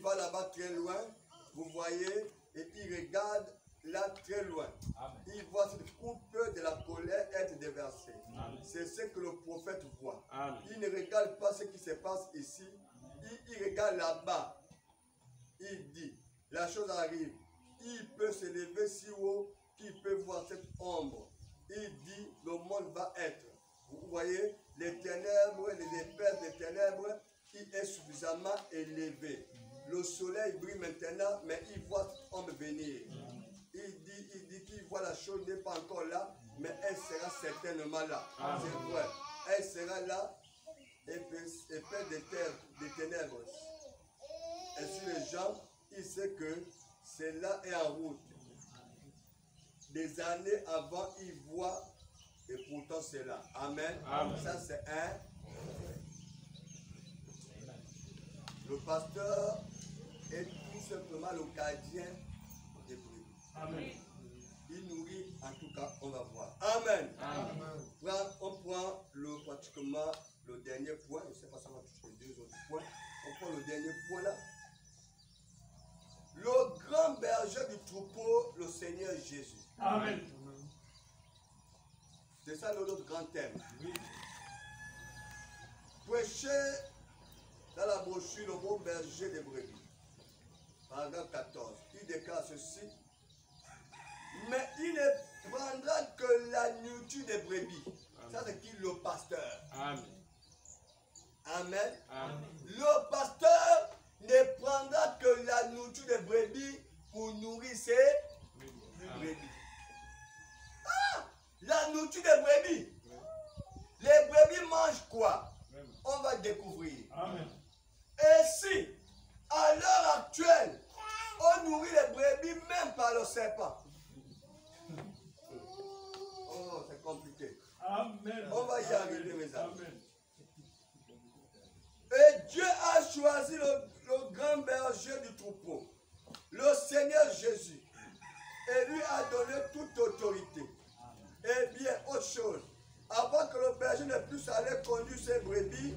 va là-bas très loin, vous voyez, et il regarde là très loin. Amen. Il voit cette coupe de la colère être déversée. C'est ce que le prophète voit. Amen. Il ne regarde pas ce qui se passe ici. Il regarde là-bas. Il dit, la chose arrive. Il peut se lever si haut qu'il peut voir cette ombre. Il dit, le monde va être. Vous voyez, les ténèbres, les épaisses des ténèbres, il est suffisamment élevé. Le soleil brille maintenant, mais il voit cette ombre venir. Il dit qu'il voit la chose n'est pas encore là, mais elle sera certainement là. C'est vrai. Elle sera là, épaisse des ténèbres. Et sur les gens, il sait que celle-là est en route. Des années avant, il voit, et pourtant c'est là. Amen. Amen. Ça, c'est un. Le pasteur est tout simplement le gardien des brebis. Amen. Il nourrit, en tout cas, on va voir. Amen. Amen. On prend pratiquement le dernier point. Je ne sais pas si on va toucher les deux autres points. On prend le dernier point là. Le grand berger du troupeau, le Seigneur Jésus. Amen. C'est ça notre grand thème. Oui. Prêcher dans la brochure le bon berger des brebis. Paragraphe 14. Il déclare ceci. Mais il ne prendra que la nourriture des brebis. Amen. Ça c'est qui le pasteur. Amen. Amen. Amen. Le pasteur ne prendra que la nourriture des brebis pour nourrir ses brebis. Ah! La nourriture des brebis. Les brebis mangent quoi? On va découvrir. Amen. Et si, à l'heure actuelle, on nourrit les brebis même par le serpent. Oh, c'est compliqué. Amen. On va y arriver, mes amis. Amen. Et Dieu a choisi le grand berger du troupeau, le Seigneur Jésus, et lui a donné toute autorité. Et bien, autre chose, avant que le berger ne puisse aller conduire ses brebis,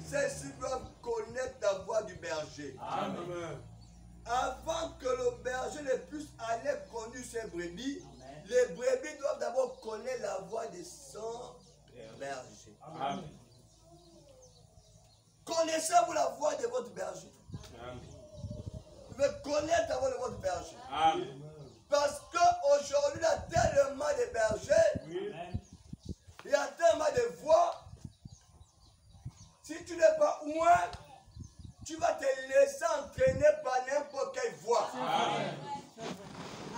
celles-ci doivent connaître la voix du berger. Amen. Avant que le berger ne puisse aller conduire ses brebis, les brebis doivent d'abord connaître la voix de son berger. Amen. Connaissez-vous la voix de votre berger? Amen. Vous devez connaître la voix de votre berger. Amen. Parce qu'aujourd'hui, il y a tellement de bergers, Oui. il y a tellement de voix. Si tu n'es pas loin, tu vas te laisser entraîner par n'importe quelle voix. Amen.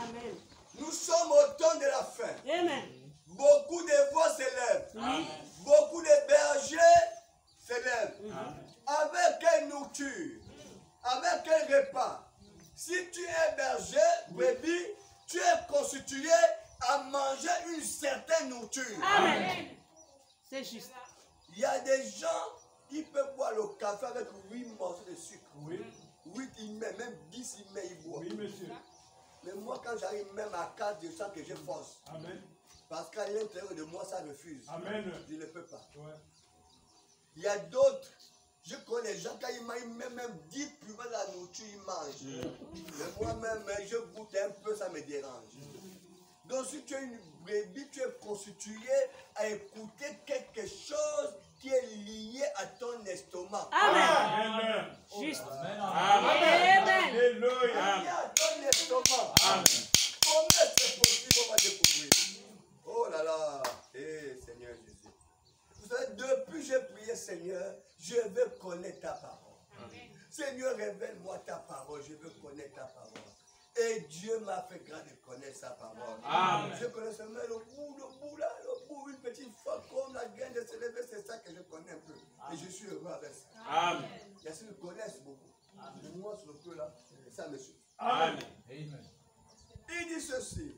Amen. Nous sommes au temps de la fin. Amen. Beaucoup de voix s'élèvent. Amen. Beaucoup de bergers s'élèvent. Amen. Avec quelle nourriture? Avec quel repas? Si tu es berger, brebis, tu es constitué à manger une certaine nourriture. Amen. C'est juste. Il y a des gens qui peuvent boire le café avec 8 morceaux de sucre. Oui. 8 il met, même 10 il met, il boit. Oui, monsieur. Mais moi, quand j'arrive même à 4, je sens que je force. Amen. Parce qu'à l'intérieur de moi, ça refuse. Amen. Je ne peux pas. Ouais. Il y a d'autres, je connais les gens, quand ils mangent même 10 purées de la nourriture, ils mangent. Mais moi-même, je goûte un peu, ça me dérange. Donc si tu es une brebis, tu es constitué à écouter quelque chose qui est lié à ton estomac. Amen. Amen. Juste. Amen. Amen. Alléluia. Lié à ton estomac. Amen. Comment c'est possible, on va découvrir. Oh là là, Seigneur Jésus. Vous savez, depuis que j'ai prié, Seigneur, je veux connaître ta parole. Amen. Seigneur, révèle-moi ta parole, je veux connaître ta parole. Et Dieu m'a fait grâce de connaître sa parole. Amen. Je connais seulement le bout là, le bout, une petite fois comme la graine de se lever, c'est ça que je connais un peu. Et je suis heureux avec ça. Amen. Il y a ceux qui connaissent beaucoup. Mais moi, sur le peu là, ça me suffit. Amen. Il dit ceci.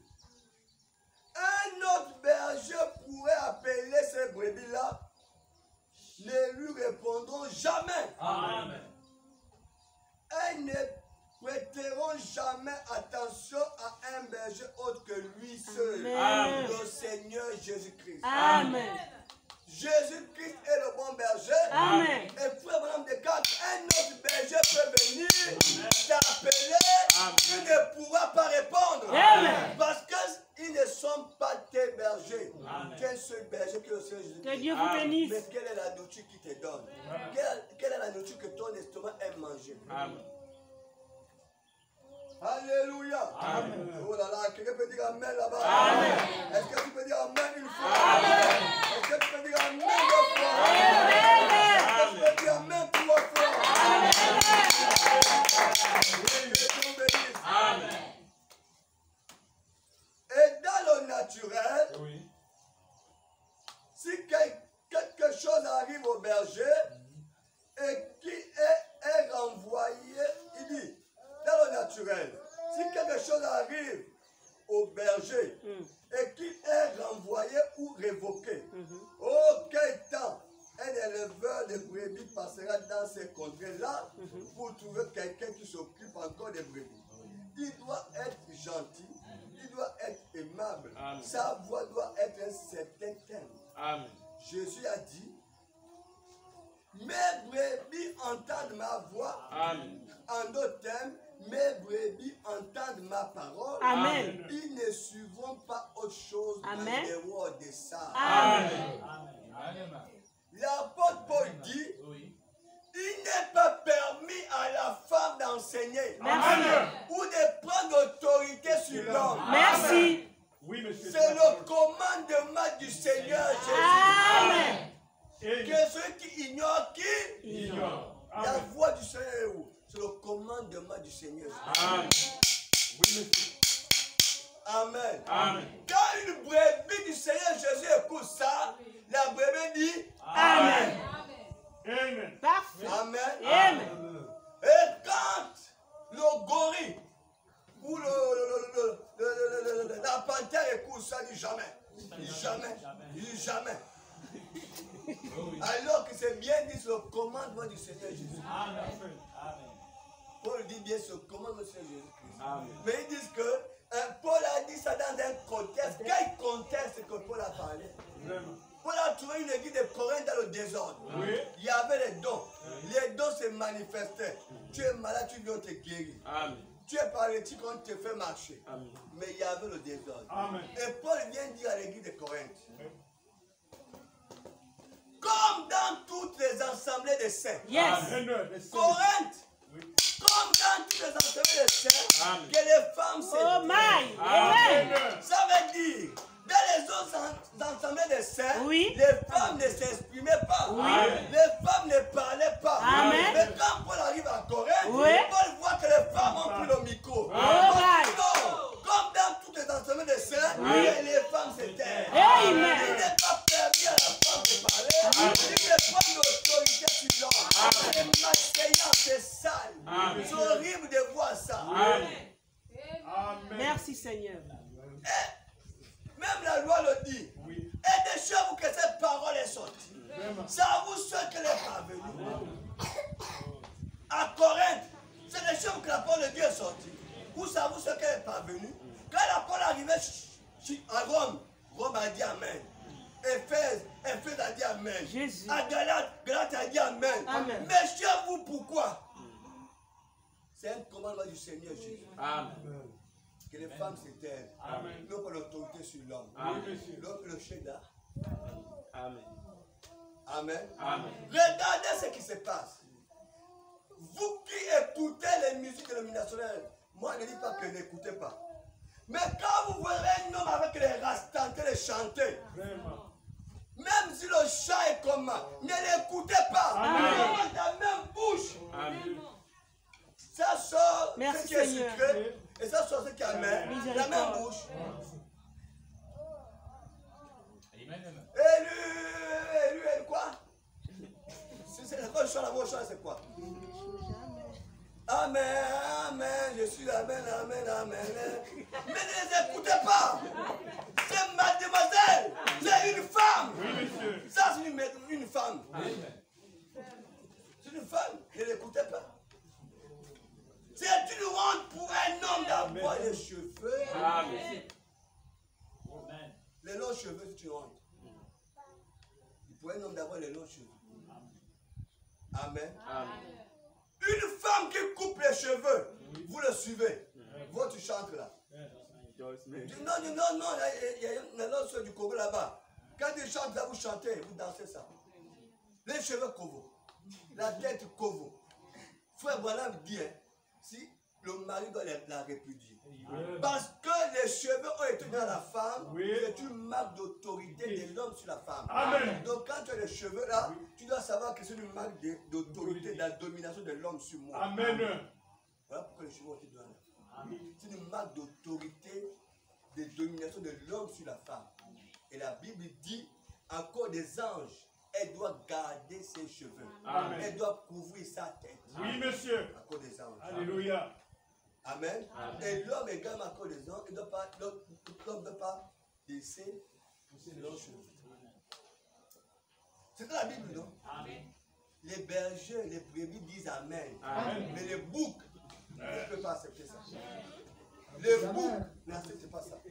Un autre berger pourrait appeler ces brebis-là, ne lui répondront jamais. Amen. Elles ne prêteront jamais attention à un berger autre que lui seul, Amen. le Seigneur Jésus-Christ. Amen. Jésus-Christ est le bon berger. Amen. Et frère Madame Descartes, un autre berger peut venir Dieu vous bénisse. Mais quelle est la nourriture qui te donne? Quelle est la nourriture que ton estomac aime manger? Amen. Alléluia. Amen. Oh là là, quelqu'un peut dire Amen là-bas? Amen. Est-ce que tu peux dire Amen une fois? Amen. Est-ce que tu peux dire Amen deux fois? Amen. Est-ce que tu peux dire Amen trois fois? Que Dieu vous bénisse. Amen. Et dans le naturel, Oui. si quelque chose arrive au berger et qui est renvoyé, il dit, dans le naturel, si quelque chose arrive au berger et qu'il est renvoyé ou révoqué, auquel temps un éleveur de brebis passera dans ces contrées-là pour trouver quelqu'un qui s'occupe encore des brebis. Il doit être gentil, il doit être aimable, Amen. sa voix doit être un certain thème. Amen. Jésus a dit, mes brebis entendent ma voix. Amen. En d'autres termes, mes brebis entendent ma parole. Amen. Ils ne suivront pas autre chose Amen. en dehors de ça. Amen. L'apôtre Paul dit, Oui. il n'est pas permis à la femme d'enseigner Merci. ou de prendre autorité sur l'homme. Merci. Oui, monsieur. C'est le commandement du Seigneur Jésus. Amen. Que ceux qui ignorent qui, Ignore. la Amen. voix du Seigneur est où? C'est le commandement du Seigneur Jésus. Amen. Oui, monsieur. Amen. Amen. Quand une brebis du Seigneur Jésus écoute ça, la brebis dit Amen. Amen. Parfait. Amen. Amen. Et quand le gorille ou la panthère écoute ça, il dit jamais. Il dit jamais. Il dit jamais. Alors que c'est bien dit sur le commandement du Seigneur Jésus. Paul dit bien sur le commandement du Seigneur Jésus-Christ. Amen. Mais ils disent que Paul a dit ça dans un contexte. Quel contexte que Paul a parlé? Vraiment. Paul a trouvé une église de Corinthe dans le désordre. Oui. Il y avait les dons. Les dons se manifestaient. Tu es malade, tu viens te guérir. Amen. Tu es paralytique, on te fait marcher. Amen. Mais il y avait le désordre. Amen. Et Paul vient dire à l'église de Corinthe, comme dans toutes les assemblées des saints, Yes. Amen. Corinthe, Oui. comme dans toutes les assemblées des saints, Amen. que les femmes se Oh my. Amen. Amen. Ça veut dire, dans les autres assemblées des saints, Oui. les femmes ne s'exprimaient pas. Oui. Les femmes ne parlaient pas. Amen. Mais quand Paul arrive à Corinthe, Oui. Paul voit que les femmes ont pris le micro. Oh my. Non, comme dans toutes les assemblées des saints, Oui. les femmes se taisent. Amen. Il n'est pas permis à la femme de parler. Il ne prend l'autorité sur l'homme. C'est malveillant, c'est sale. Amen. C'est horrible de voir ça. Amen. Amen. Merci Seigneur. Même la loi le dit. Oui. Et de chez vous que cette parole est sortie. Vraiment. C'est à vous seul qu'elle est parvenue. À Corinthe, c'est de chez vous que la parole de Dieu est sortie. Ou c'est à vous seul qu'elle est parvenue. Quand la parole arrivait à Rome, Rome a dit Amen. Éphèse a dit Amen. Jésus. À Galate a dit Amen. Amen. Mais chez vous, pourquoi? C'est un commandement du Seigneur Jésus. Amen. Que les femmes se taisent. Amen. Ils n'ont pas l'autorité sur l'homme. Amen, monsieur. L'homme le chef-d'œuvre. Amen. Amen. Amen. Regardez ce qui se passe. Vous qui écoutez les musiques dénominationnelles, moi je ne dis pas que n'écoutez pas. Mais quand vous verrez un homme avec les rastas en train de chanter, Vraiment. même si le chant est commun, ne l'écoutez pas. Amen. Il a la même bouche. Amen. Ça sort Merci, ce qui est Seigneur. sucré et ça sort ce qui est amer. La même bouche. Élu, quoi? C'est quoi le chant, la voix chant, c'est quoi? Amen, amen, je suis amen, amen, amen. Mais ne les écoutez pas. C'est mademoiselle, c'est une femme. Oui, monsieur. Ça, c'est une femme. C'est une femme, ne l'écoutez pas. C'est une honte pour un homme d'avoir les cheveux. Amen. Les longs cheveux, c'est une honte. Pour un homme d'avoir les longs cheveux. Amen. Amen. Une femme qui coupe les cheveux, vous le suivez. Votre chante là. Non, il y a un autre du Congo là-bas. Quand des chantent là, vous chantez, vous dansez ça. Les cheveux Kovo, la tête Kovo. Frère Branham dit, hein, si le mari doit la répudier. Parce que les cheveux ont été dans la femme, c'est une marque d'autorité de l'homme sur la femme. Amen. Donc quand tu as les cheveux là, tu dois savoir que c'est une marque d'autorité, de la domination de l'homme sur moi. Amen. Voilà pourquoi les cheveux ont été dans la femme. C'est une marque d'autorité, de domination de l'homme sur la femme. Et la Bible dit, encore des anges, elle doit garder ses cheveux. Amen. Elle doit couvrir sa tête. Oui, monsieur. Encore des anges. Alléluia. Amen. Et l'homme également encore des anges, l'homme ne doit pas laisser leurs cheveux. C'est dans la Bible, non? Amen. Les bergers, les brebis disent Amen. Amen. Mais les boucs ne peuvent pas accepter ça. Les boucs n'acceptent pas ça.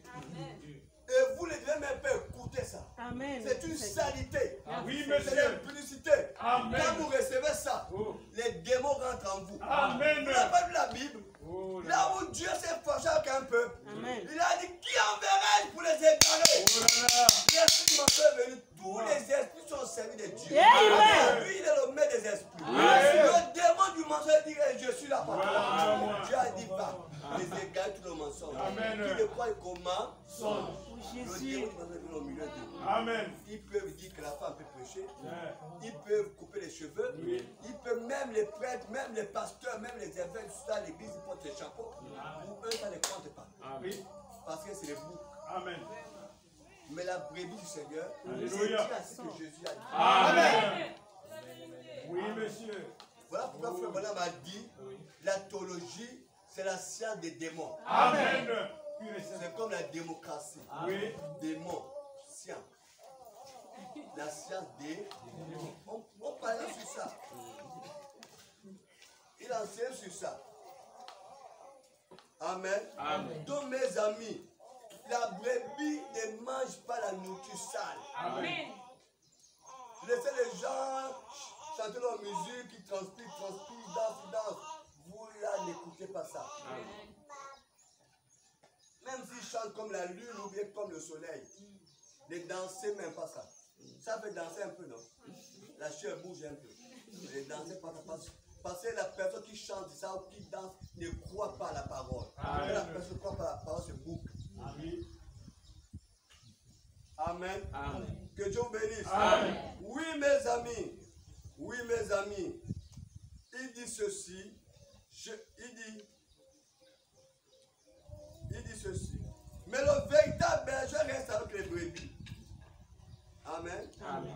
Et vous, les devez même pas écouter ça. Amen. C'est une salité. Oui, C'est monsieur. une publicité. Amen. Quand vous recevez ça, Oh. les démons rentrent en vous. Amen. Vous n'avez pas lu la Bible? Oh là. Là où Dieu s'est fâché avec un peuple, Amen. il a dit qui enverrai pour les égarer? Oh là là. L'esprit menteur est venu. Tous les esprits sont servis de Dieu. Amen. Lui, il est le maître des esprits. Amen. Le démon du mensonge dit je suis là. Voilà, moi. Dieu a dit va. Les égarer tout le mensonge. Amen. Qui ne croit comment? Songe. Pour Le Jésus. démon du mensonge est venu au milieu d'eux. Amen. Ils peuvent dire que la femme peut pécher. Ouais. Ils peuvent couper les cheveux. Oui. Ils peuvent, même les prêtres, même les pasteurs, même les évêques, tout ça, l'église, ils portent les chapeaux. Pour eux, ça ne compte pas. Oui. Parce que c'est les boucs. Amen. Mais la brebis du Seigneur, c'est Alléluia. dit à ce que Jésus a dit. Amen. Oui, monsieur. Voilà pourquoi Frère Branham a dit la théologie, c'est la science des démons. Amen. C'est comme la démocratie. Oui. Démons, science. La science des démons. On parlait sur ça. Il enseigne sur ça. Amen. Amen. Donc mes amis, la brebis ne mange pas la nourriture sale. Amen. Laissez les gens chanter leur musique, qui transpirent, dansent. Vous là, n'écoutez pas ça. Même s'ils chantent comme la lune ou bien comme le soleil, ne dansez même pas ça. Ça fait danser un peu, non? La chair bouge un peu. Ne dansez pas ça. Parce que la personne qui chante ça ou qui danse ne croit pas à la parole. Quand la personne ne croit pas à la parole, c'est boucle. Oui. Amen. Amen. Que Dieu vous bénisse. Amen. Oui, mes amis. Oui, mes amis. Il dit ceci. Il dit ceci. Mais le véritable berger reste avec les brebis. Amen. Amen.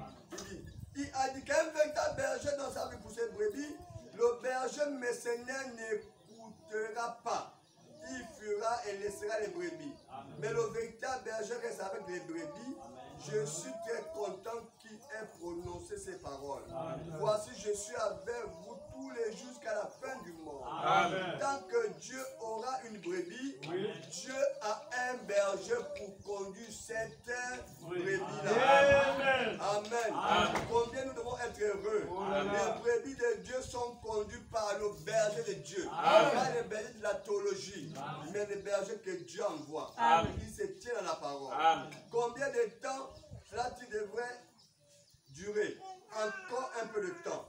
Il a dit qu'un véritable berger dans sa vie pour ses brebis, le berger mercenaire n'écoutera pas. Il fuira et laissera les brebis. Amen. Mais le véritable berger reste avec les brebis. Amen. Je suis très content qu'il ait prononcé ces paroles. Amen. Voici, je suis avec vous tous les jours jusqu'à la fin du monde. Amen. Tant que Dieu aura une brebis, oui. Dieu a un berger pour conduire cette brebis-là. Amen. Amen. Amen. Combien nous devons être heureux. Amen. Les brebis de Dieu sont conduites par le berger de Dieu. Pas les bergers de la théologie, amen. Mais les bergers que Dieu envoie. Amen. Qui se tient à la parole. Amen. Combien de temps cela tu devrais durer? Encore un peu de temps.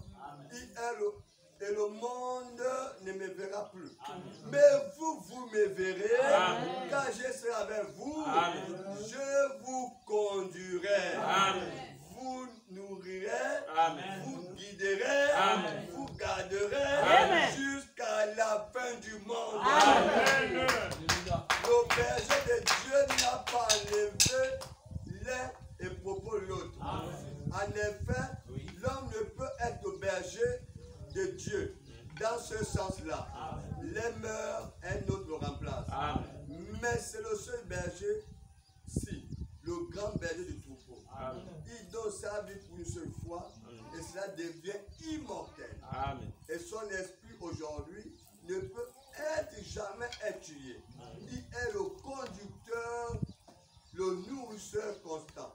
Et le monde ne me verra plus. Amen. Mais vous me verrez. Amen. Quand je serai avec vous. Amen. Je vous conduirai. Amen. Vous nourrirez. Amen. Vous guiderez. Amen. Vous garderez jusqu'à la fin du monde. Amen. Le berger de Dieu n'a pas enlevé l'un et propos l'autre. En effet, l'homme ne peut être berger de Dieu. Dans ce sens-là, les meurt, un autre le remplace. Amen. Mais c'est le seul berger, si, le grand berger du troupeau. Amen. Il donne sa vie pour une seule fois. Amen. Et cela devient immortel. Amen. Et son esprit aujourd'hui ne peut jamais être tué. Amen. Il est le conducteur, le nourrisseur constant,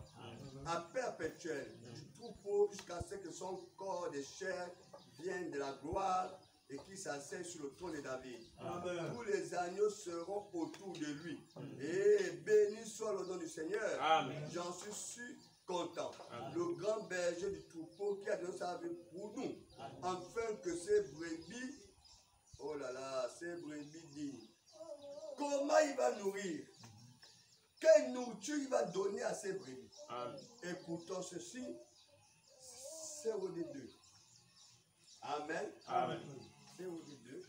à perpétuel du troupeau jusqu'à ce que son corps de chair vienne de la gloire et qui s'asseye sur le trône de David. Amen. Tous les agneaux seront autour de lui. Amen. Et béni soit le nom du Seigneur. J'en suis sûr content. Le grand berger du troupeau qui a donné sa vie pour nous, afin que ces brebis, oh là là, ces brebis dignes, comment il va nourrir? Quelle nourriture il va donner à ces brebis? Écoutons ceci, COD2. Amen. Amen. COD2.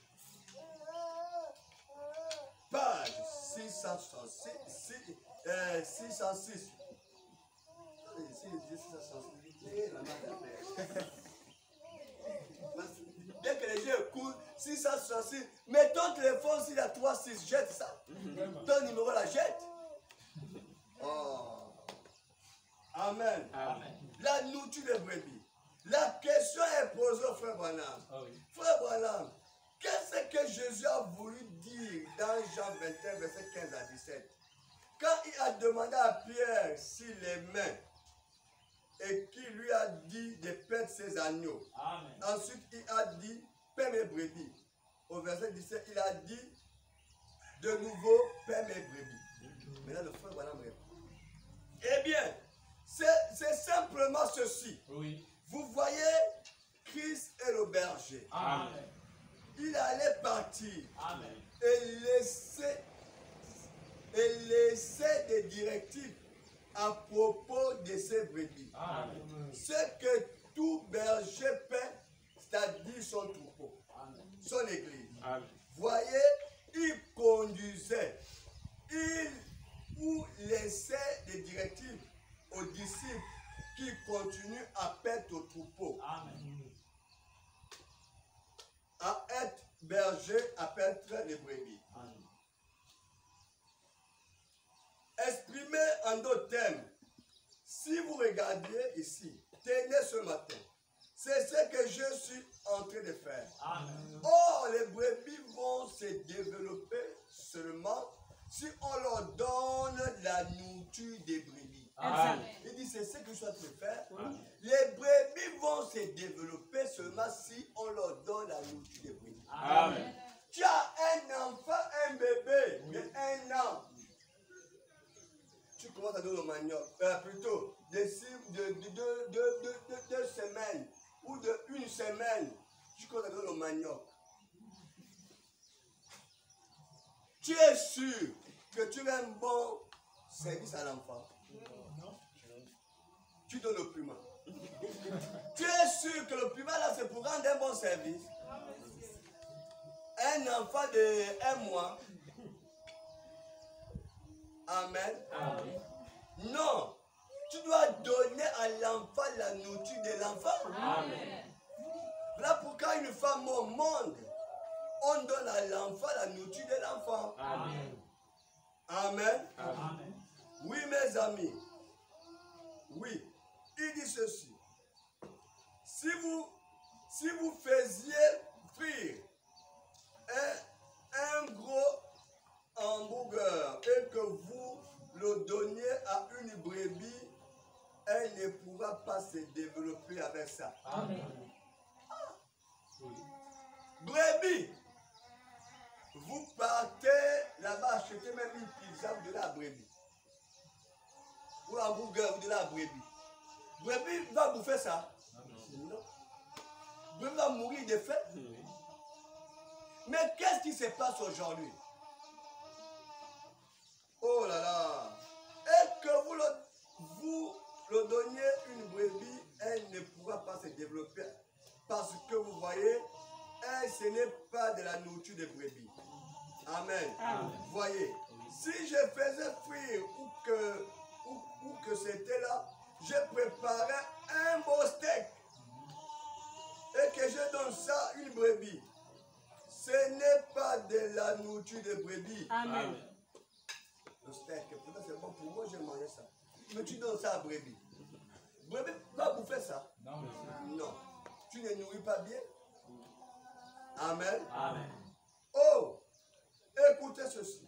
Page 606. 606. Dès que les yeux coulent, 666. Mets ton téléphone s'il a 36, jette ça. Ton numéro la jette. Oh. Amen. Amen. La nourriture des brebis. La question est posée au frère Branham. Oh oui. Frère Branham, qu'est-ce que Jésus a voulu dire dans Jean 21, verset 15 à 17? Quand il a demandé à Pierre s'il aimait et qu'il lui a dit de perdre ses agneaux. Amen. Ensuite, il a dit, paie mes brebis. Au verset 17, il a dit de nouveau, paie mes brebis. Maintenant, le frère Branham répond. Eh bien, c'est simplement ceci. Oui. Vous voyez, Christ est le berger. Amen. Il allait partir Amen. et laisser des directives à propos de ses brebis. Amen. Ce que tout berger fait, c'est-à-dire son troupeau, son église. Amen. Voyez, il conduisait, ou laissait des directives aux disciples qui continuent à perdre au troupeau, Amen. à être berger, à perdre les brebis. Amen. Exprimé en d'autres termes, si vous regardiez ici, tenez ce matin, c'est ce que je suis en train de faire. Amen. Or, les brebis vont se développer seulement si on leur donne la nourriture des brebis. Amen. Il dit, c'est ce que je suis en train de faire. Amen. Les brebis vont se développer seulement si on leur donne la nourriture des brebis. Amen. Tu as un enfant, un bébé de 1 an. Tu commences à donner le manioc, plutôt de 2 semaines ou de 1 semaine. Tu commences à donner le manioc. Tu es sûr que tu as un bon service à l'enfant. Tu donnes le puma. Tu es sûr que le puma là c'est pour rendre un bon service. Un enfant de 1 mois. Amen. Amen. Non. Tu dois donner à l'enfant la nourriture de l'enfant. Amen. Voilà pourquoi une femme au monde, on donne à l'enfant la nourriture de l'enfant. Amen. Amen. Amen. Oui, mes amis. Oui. Il dit ceci. Si vous faisiez frire un gros hamburger et que vous le donniez à une brebis, elle ne pourra pas se développer avec ça. Amen. Oui. Brebis, vous partez là-bas acheter même une pizza, vous donnez à la brebis. Ou un hamburger, vous donnez à la brebis. Brebis va bouffer ça. Non. Brebis va mourir de faim. Mais qu'est-ce qui se passe aujourd'hui? Oh là là! Et que vous le donniez une brebis, elle ne pourra pas se développer. Parce que vous voyez, elle, ce n'est pas de la nourriture de brebis. Amen. Amen. Voyez, si je faisais frire ou que c'était là, je préparais un beau steak et que je donne ça à une brebis. Ce n'est pas de la nourriture de brebis. Amen. Le steak, peut-être c'est bon pour moi, j'ai mangé ça. Mais tu donnes ça à brebis. Brebis va bouffer ça. Non, monsieur. Non. Tu ne nourris pas bien. Amen. Amen. Oh, écoutez ceci.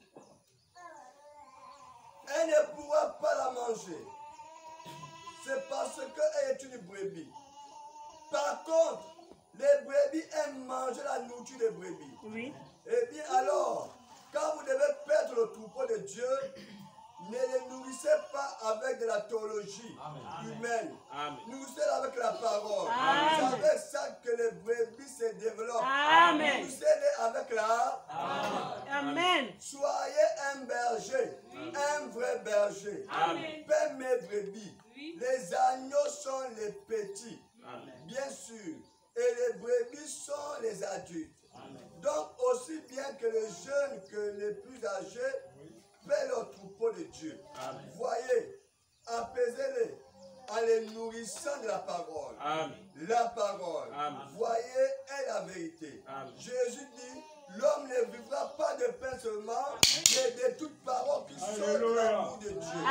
Elle ne pourra pas la manger. C'est parce qu'elle est une brebis. Par contre, les brebis aiment manger la nourriture des brebis. Oui. Eh bien alors, quand vous devez perdre le troupeau de Dieu, Ne les nourrissez pas avec de la théologie humaine. Nourrissez-les avec la parole. C'est avec ça que les brebis se développent. Nourrissez-les avec la... Amen. Soyez un berger, un vrai berger. Paix mes brebis. Les agneaux sont les petits, bien sûr, et les brebis sont les adultes. Donc, aussi bien que les jeunes que les plus âgés paient le troupeau de Dieu. Voyez, apaisez-les en les nourrissant de la parole. La parole, voyez, est la vérité. Jésus dit, l'homme ne vivra pas de pain seulement, mais de toute parole qui sort de la bouche de Dieu.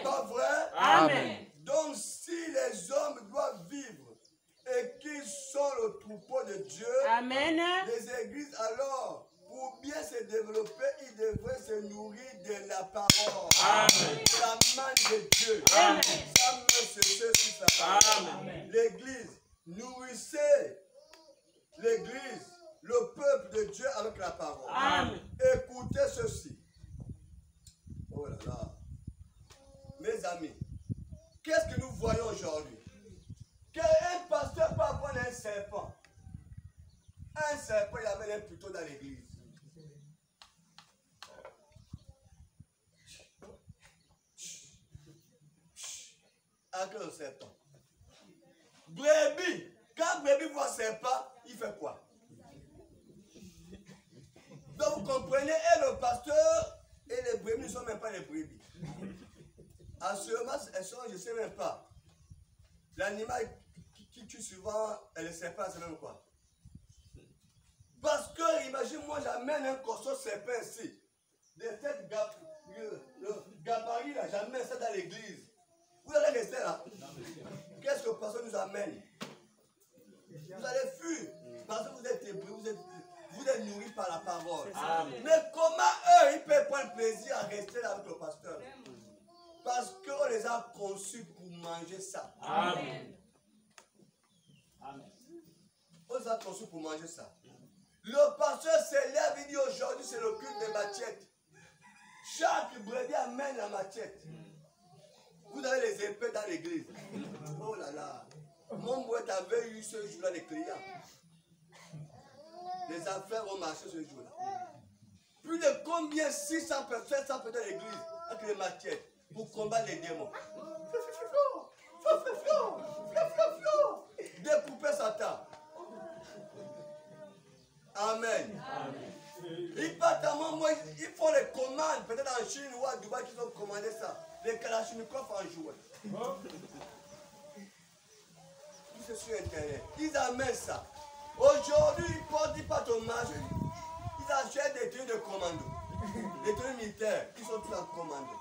Pas vrai? Donc, si les hommes doivent vivre et qu'ils sont le troupeau de Dieu, les églises alors, pour bien se développer, ils devraient se nourrir de la parole, de la main de Dieu. Ça me cesse sur sa parole. L'église, nourrissez l'église, le peuple de Dieu avec la parole. Écoutez ceci. Oh là là. Mes amis, qu'est-ce que nous voyons aujourd'hui? Qu'un pasteur peut avoir un serpent. Un serpent, il amène plutôt dans l'église. Avec le serpent. Brebis. Quand brebis voit serpent, il fait quoi? Donc vous comprenez, et le pasteur et les brebis ne sont même pas les brebis. Assurément, elles sont, je ne sais même pas. L'animal qui tue souvent, et le serpent, c'est même quoi? Parce que, imagine-moi, j'amène un cochon serpent ici. De cette gabarit là, j'amène ça dans l'église. Vous allez rester là. Qu'est-ce que le pasteur nous amène? Vous allez fuir. Parce que vous êtes hébreux, vous êtes nourris par la parole. Mais comment eux, ils peuvent prendre plaisir à rester là avec le pasteur? Parce qu'on les a conçus pour manger ça. On les a conçus pour manger ça. Le pasteur s'élève, il dit aujourd'hui c'est le culte des machettes. Chaque brebis amène la machette. Vous avez les épées dans l'église. Oh là là. Mon boîte avait eu ce jour-là des clients. Les affaires ont marché ce jour-là. Plus de combien? 600 personnes, 700 personnes dans l'église avec les machettes pour combattre les démons. Découper Satan. Amen. Ils partent à moi, ils font les commandes, peut-être en Chine ou à Dubaï qu'ils ont commandé ça. Les Kalachnikov en jouent. Tout c'est sur Internet. Ils amènent ça. Aujourd'hui, ils partent au marché. Ils achètent des tenues de commando. Des tenues militaires. Ils sont tous en commando.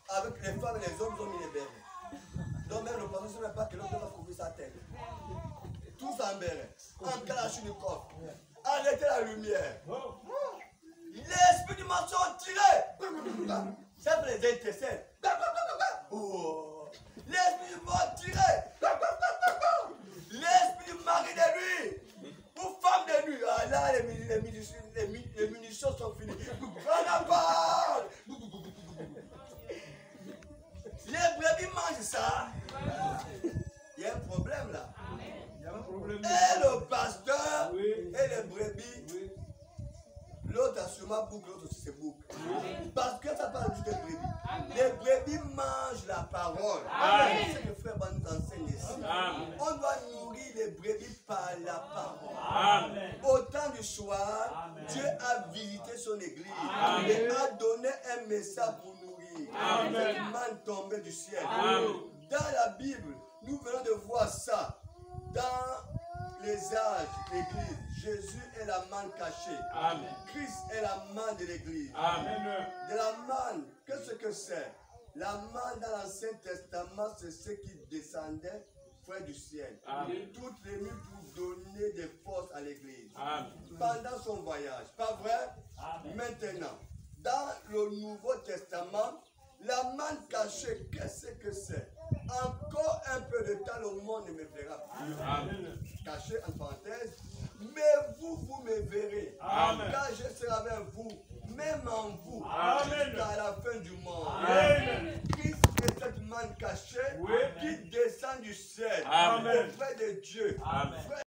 Avec les femmes et les hommes, ils ont mis les bérets. Donc même le pasteur ne sait même pas que l'homme va couvrir sa tête. Tous en béret. En Kalachnikov. Arrêtez la lumière. L'esprit du mensonge tiré. Ça fait les intestins. L'esprit du mort tiré. L'esprit du mari de lui. Ou femme de lui. Ah là, les munitions sont finies. Les brebis mangent ça. Il y a un problème là. Et le pasteur et les brebis, l'autre a sûrement boucle, l'autre aussi c'est boucle. Parce que ça parle juste des brebis. Les brebis mangent la parole. C'est ce que le frère va nous enseigner ici. On doit nourrir les brebis par la parole. Au temps du soir, Dieu a visité son église et a donné un message pour nourrir. Cette manne tombée du ciel. Dans la Bible, nous venons de voir ça. Dans les âges de l'église, Jésus est la manne cachée. Christ est la manne de l'église. De la manne, qu'est-ce que c'est? La manne dans l'Ancien Testament, c'est ce qui descendait près du ciel. Toutes les nuits pour donner des forces à l'église. Pendant son voyage. Pas vrai? Maintenant, dans le Nouveau Testament, la manne cachée, qu'est-ce que c'est? Encore un peu de temps, le monde ne me verra plus. Caché en parenthèse. Mais vous me verrez. Car je serai avec vous, même en vous, jusqu'à la fin du monde. Amen. auprès de Dieu. Amen.